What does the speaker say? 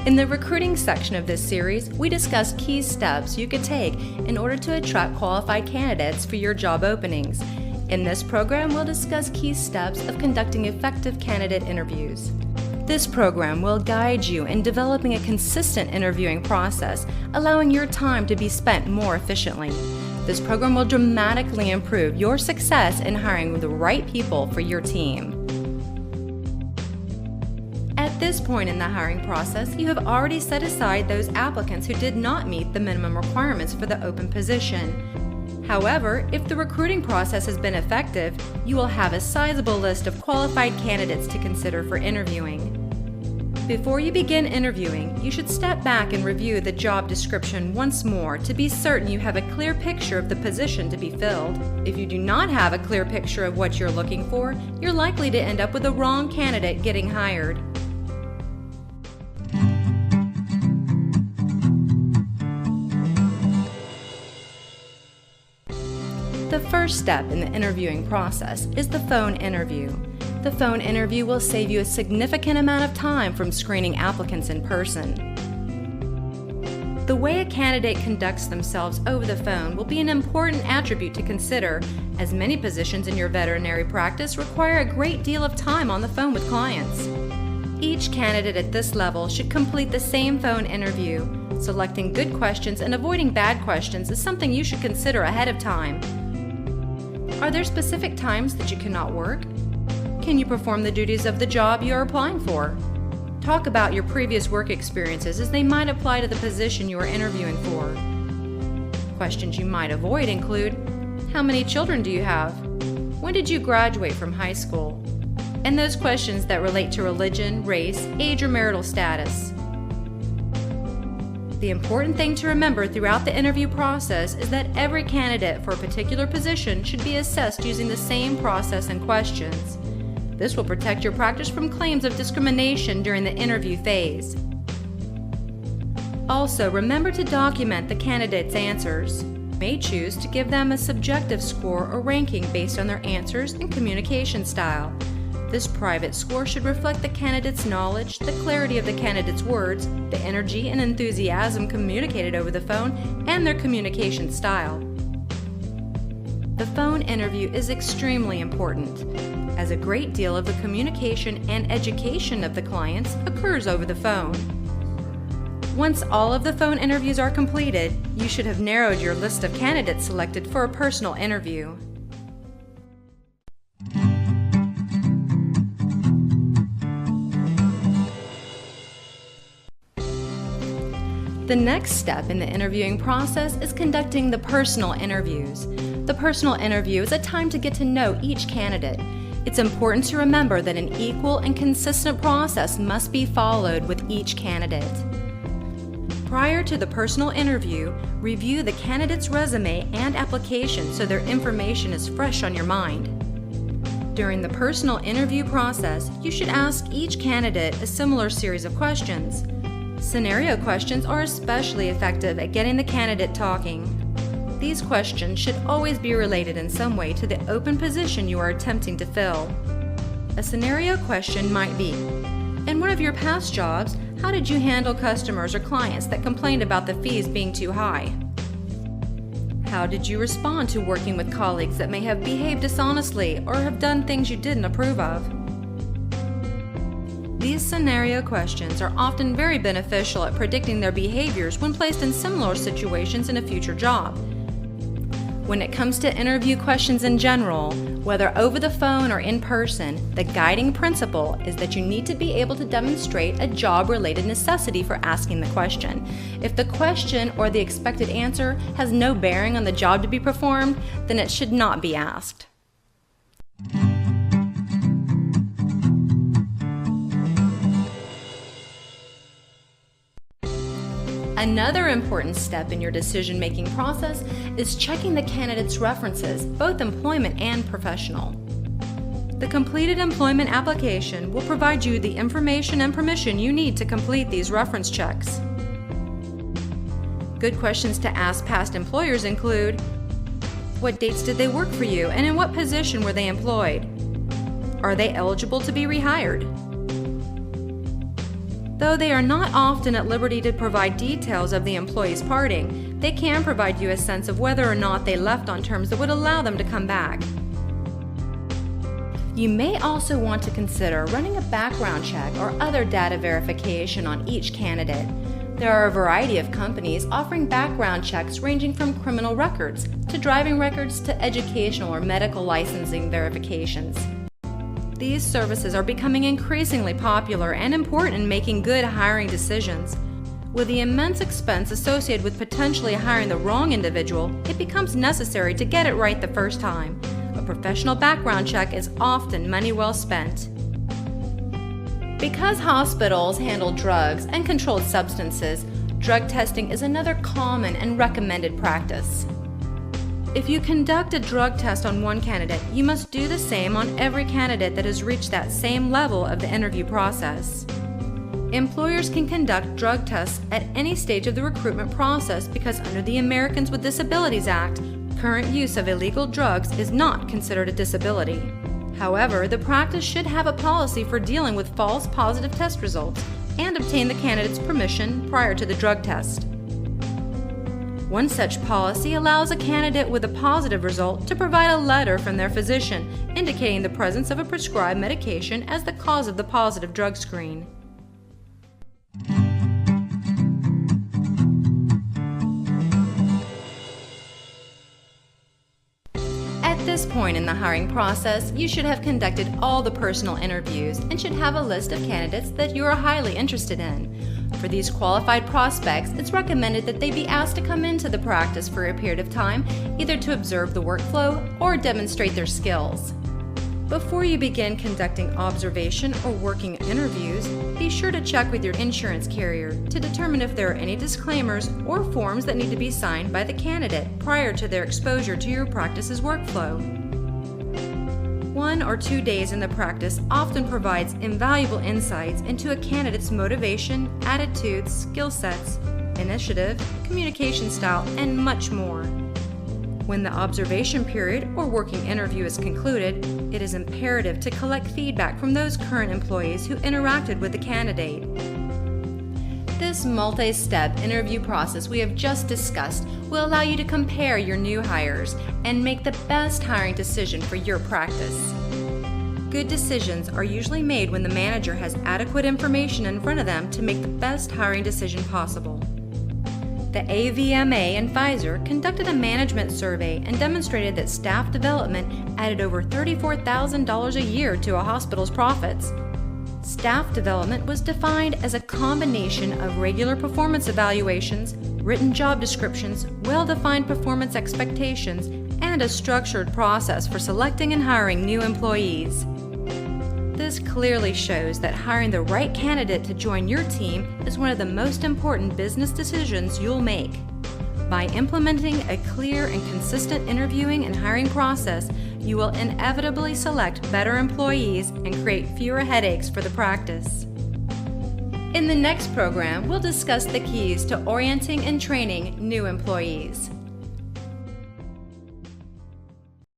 In the recruiting section of this series, we discuss key steps you could take in order to attract qualified candidates for your job openings. In this program, we'll discuss key steps of conducting effective candidate interviews. This program will guide you in developing a consistent interviewing process, allowing your time to be spent more efficiently. This program will dramatically improve your success in hiring the right people for your team. At this point in the hiring process, you have already set aside those applicants who did not meet the minimum requirements for the open position. However, if the recruiting process has been effective, you will have a sizable list of qualified candidates to consider for interviewing. Before you begin interviewing, you should step back and review the job description once more to be certain you have a clear picture of the position to be filled. If you do not have a clear picture of what you're looking for, you're likely to end up with the wrong candidate getting hired. The first step in the interviewing process is the phone interview. The phone interview will save you a significant amount of time from screening applicants in person. The way a candidate conducts themselves over the phone will be an important attribute to consider, as many positions in your veterinary practice require a great deal of time on the phone with clients. Each candidate at this level should complete the same phone interview. Selecting good questions and avoiding bad questions is something you should consider ahead of time. Are there specific times that you cannot work? Can you perform the duties of the job you are applying for? Talk about your previous work experiences as they might apply to the position you are interviewing for. Questions you might avoid include, how many children do you have? When did you graduate from high school? And those questions that relate to religion, race, age, or marital status. The important thing to remember throughout the interview process is that every candidate for a particular position should be assessed using the same process and questions. This will protect your practice from claims of discrimination during the interview phase. Also, remember to document the candidate's answers. You may choose to give them a subjective score or ranking based on their answers and communication style. This private score should reflect the candidate's knowledge, the clarity of the candidate's words, the energy and enthusiasm communicated over the phone, and their communication style. The phone interview is extremely important, as a great deal of the communication and education of the clients occurs over the phone. Once all of the phone interviews are completed, you should have narrowed your list of candidates selected for a personal interview. The next step in the interviewing process is conducting the personal interviews. The personal interview is a time to get to know each candidate. It's important to remember that an equal and consistent process must be followed with each candidate. Prior to the personal interview, review the candidate's resume and application so their information is fresh on your mind. During the personal interview process, you should ask each candidate a similar series of questions. Scenario questions are especially effective at getting the candidate talking. These questions should always be related in some way to the open position you are attempting to fill. A scenario question might be, in one of your past jobs, how did you handle customers or clients that complained about the fees being too high? How did you respond to working with colleagues that may have behaved dishonestly or have done things you didn't approve of? These scenario questions are often very beneficial at predicting their behaviors when placed in similar situations in a future job. When it comes to interview questions in general, whether over the phone or in person, the guiding principle is that you need to be able to demonstrate a job-related necessity for asking the question. If the question or the expected answer has no bearing on the job to be performed, then it should not be asked. Another important step in your decision-making process is checking the candidate's references, both employment and professional. The completed employment application will provide you the information and permission you need to complete these reference checks. Good questions to ask past employers include, what dates did they work for you and in what position were they employed? Are they eligible to be rehired? Though they are not often at liberty to provide details of the employee's parting, they can provide you a sense of whether or not they left on terms that would allow them to come back. You may also want to consider running a background check or other data verification on each candidate. There are a variety of companies offering background checks ranging from criminal records to driving records to educational or medical licensing verifications. These services are becoming increasingly popular and important in making good hiring decisions. With the immense expense associated with potentially hiring the wrong individual, it becomes necessary to get it right the first time. A professional background check is often money well spent. Because hospitals handle drugs and controlled substances, drug testing is another common and recommended practice. If you conduct a drug test on one candidate, you must do the same on every candidate that has reached that same level of the interview process. Employers can conduct drug tests at any stage of the recruitment process because under the Americans with Disabilities Act, current use of illegal drugs is not considered a disability. However, the practice should have a policy for dealing with false positive test results and obtain the candidate's permission prior to the drug test. One such policy allows a candidate with a positive result to provide a letter from their physician indicating the presence of a prescribed medication as the cause of the positive drug screen. At this point in the hiring process, you should have conducted all the personal interviews and should have a list of candidates that you are highly interested in. For these qualified prospects, it's recommended that they be asked to come into the practice for a period of time, either to observe the workflow or demonstrate their skills. Before you begin conducting observation or working interviews, be sure to check with your insurance carrier to determine if there are any disclaimers or forms that need to be signed by the candidate prior to their exposure to your practice's workflow. 1 or 2 days in the practice often provides invaluable insights into a candidate's motivation, attitudes, skill sets, initiative, communication style, and much more. When the observation period or working interview is concluded, it is imperative to collect feedback from those current employees who interacted with the candidate. This multi-step interview process we have just discussed will allow you to compare your new hires and make the best hiring decision for your practice. Good decisions are usually made when the manager has adequate information in front of them to make the best hiring decision possible. The AVMA and Pfizer conducted a management survey and demonstrated that staff development added over $34,000 a year to a hospital's profits. Staff development was defined as a combination of regular performance evaluations, written job descriptions, well-defined performance expectations, and a structured process for selecting and hiring new employees. This clearly shows that hiring the right candidate to join your team is one of the most important business decisions you'll make. By implementing a clear and consistent interviewing and hiring process, you will inevitably select better employees and create fewer headaches for the practice. In the next program, we'll discuss the keys to orienting and training new employees.